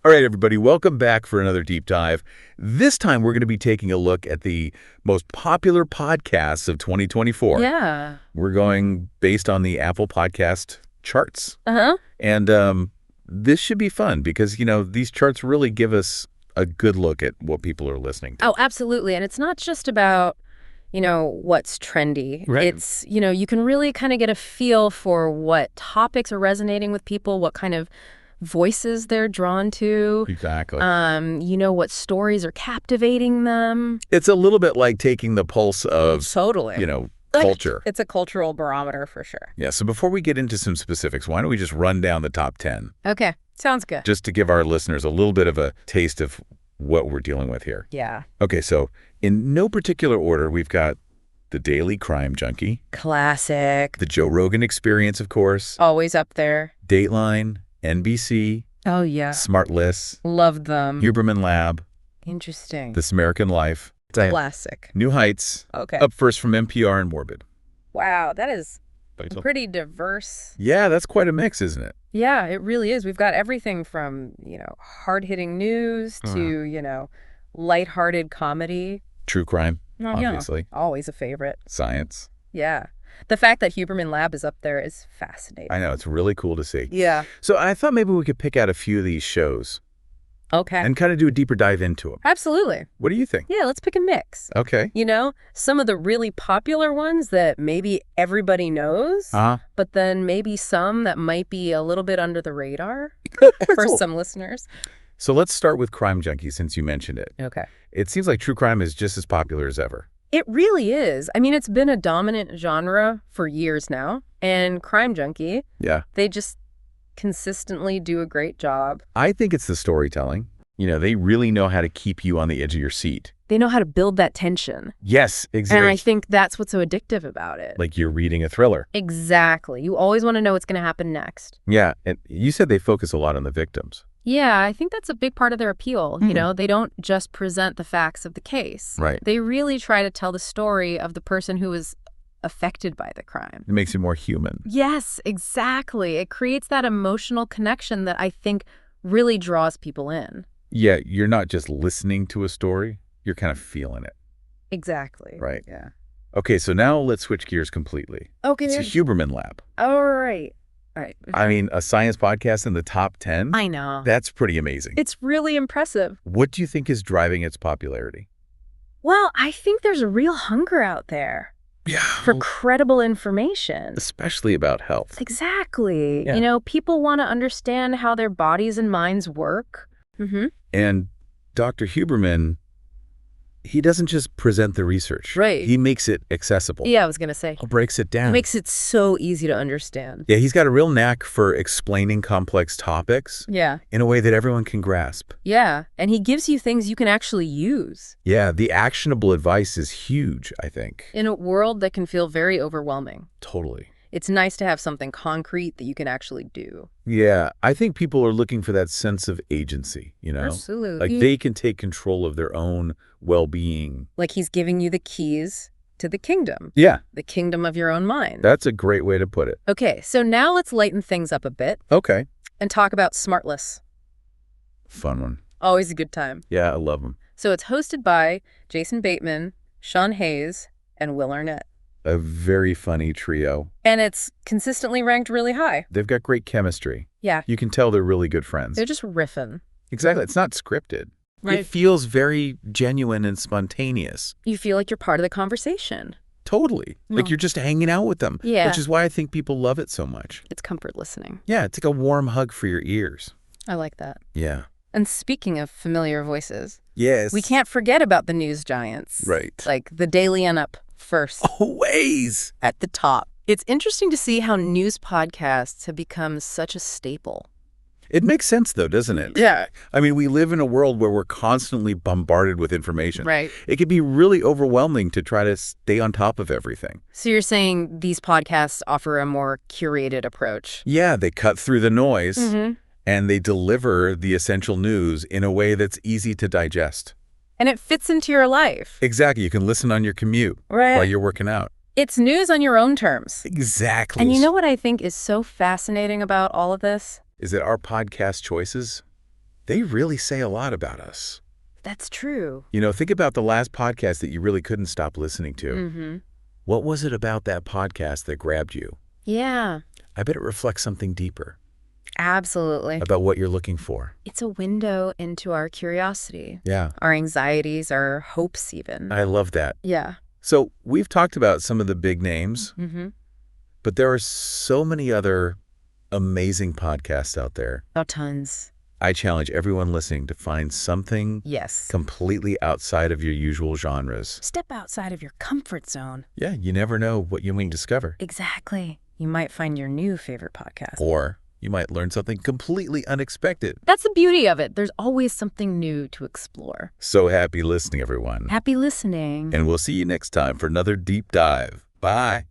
All right, everybody, welcome back for another deep dive. This time, we're going to be taking a look at the most popular podcasts of 2024. Yeah. We're going based on the Apple Podcast charts. Uh-huh. And this should be fun because, these charts really give us a good look at what people are listening to. Oh, absolutely. And it's not just about, what's trendy. Right. It's, you can really kind of get a feel for what topics are resonating with people, what kind of voices they're drawn to. Exactly. What stories are captivating them. It's a little bit like taking the pulse of, Totally. culture. It's a cultural barometer for sure. Yeah, so before we get into some specifics, why don't we just run down the top 10? Okay. Sounds good. Just to give our listeners a little bit of a taste of what we're dealing with here. Yeah. Okay, so in no particular order, we've got The Daily Crime Junkie, Classic. The Joe Rogan Experience, of course, Always up there. Dateline, NBC, Oh, yeah. Smartless, Love them. Huberman Lab, Interesting. This American Life, Classic. New Heights, Okay. up first from NPR and Morbid. Wow, that is pretty diverse. Yeah, that's quite a mix, isn't it? Yeah, it really is. We've got everything from, hard-hitting news to, lighthearted comedy. True crime, Oh, yeah. obviously. Always a favorite. Science. Yeah. The fact that Huberman Lab is up there is fascinating. I know, it's really cool to see. Yeah. So I thought maybe we could pick out a few of these shows Okay. and kind of do a deeper dive into them. Absolutely. What do you think? Yeah, let's pick a mix. Okay. Some of the really popular ones that maybe everybody knows, but then maybe some that might be a little bit under the radar for some listeners. So let's start with Crime Junkie since you mentioned it. Okay. It seems like true crime is just as popular as ever. It really is. I mean, it's been a dominant genre for years now. And Crime Junkie, Yeah. they just consistently do a great job. I think it's the storytelling. They really know how to keep you on the edge of your seat. They know how to build that tension. Yes, exactly. And I think that's what's so addictive about it. Like you're reading a thriller. Exactly. You always want to know what's going to happen next. Yeah, and you said they focus a lot on the victims. Yeah, I think that's a big part of their appeal. They don't just present the facts of the case. Right. They really try to tell the story of the person who was affected by the crime. It makes you more human. Yes, exactly. It creates that emotional connection that I think really draws people in. Yeah, you're not just listening to a story. You're kind of feeling it. Exactly. Right. Yeah. Okay, so now let's switch gears completely. Okay. It's a Huberman Lab. All right. I mean, a science podcast in the top 10? I know. That's pretty amazing. It's really impressive. What do you think is driving its popularity? Well, I think there's a real hunger out there for credible information. Especially about health. Exactly. Yeah. People want to understand how their bodies and minds work. Mm-hmm. And Dr. Huberman, he doesn't just present the research. Right. He makes it accessible. Yeah, I was going to say. He breaks it down. It makes it so easy to understand. Yeah, he's got a real knack for explaining complex topics Yeah. in a way that everyone can grasp. Yeah. And he gives you things you can actually use. Yeah, the actionable advice is huge, I think. In a world that can feel very overwhelming. Totally. It's nice to have something concrete that you can actually do. Yeah, I think people are looking for that sense of agency, Absolutely. Like they can take control of their own well-being. Like he's giving you the keys to the kingdom. Yeah. The kingdom of your own mind. That's a great way to put it. Okay, so now let's lighten things up a bit Okay. and talk about Smartless. Fun one. Always a good time. Yeah, I love them. So it's hosted by Jason Bateman, Sean Hayes, and Will Arnett. A very funny trio. And it's consistently ranked really high. They've got great chemistry. Yeah. You can tell they're really good friends. They're just riffing. Exactly. It's not scripted. Right. It feels very genuine and spontaneous. You feel like you're part of the conversation. Totally. Like you're just hanging out with them. Yeah. Which is why I think people love it so much. It's comfort listening. Yeah, it's like a warm hug for your ears. I like that. Yeah. And speaking of familiar voices, Yes. we can't forget about the news giants. Right. Like the Daily and Up first. Always. At the top. It's interesting to see how news podcasts have become such a staple. It makes sense, though, doesn't it? Yeah. I mean, we live in a world where we're constantly bombarded with information. Right. It can be really overwhelming to try to stay on top of everything. So you're saying these podcasts offer a more curated approach? Yeah, they cut through the noise Mm-hmm. and they deliver the essential news in a way that's easy to digest. And it fits into your life. Exactly. You can listen on your commute Right. while you're working out. It's news on your own terms. Exactly. And you know what I think is so fascinating about all of this? Is that our podcast choices, they really say a lot about us. That's true. Think about the last podcast that you really couldn't stop listening to. Mm-hmm. What was it about that podcast that grabbed you? Yeah. I bet it reflects something deeper. Absolutely. About what you're looking for. It's a window into our curiosity. Yeah. Our anxieties, our hopes even. I love that. Yeah. So we've talked about some of the big names, but there are so many other amazing podcasts out there. Oh, tons. I challenge everyone listening to find something completely outside of your usual genres. Step outside of your comfort zone. Yeah, you never know what you may discover. Exactly. You might find your new favorite podcast. Or you might learn something completely unexpected. That's the beauty of it. There's always something new to explore. So happy listening, everyone. Happy listening. And we'll see you next time for another deep dive. Bye.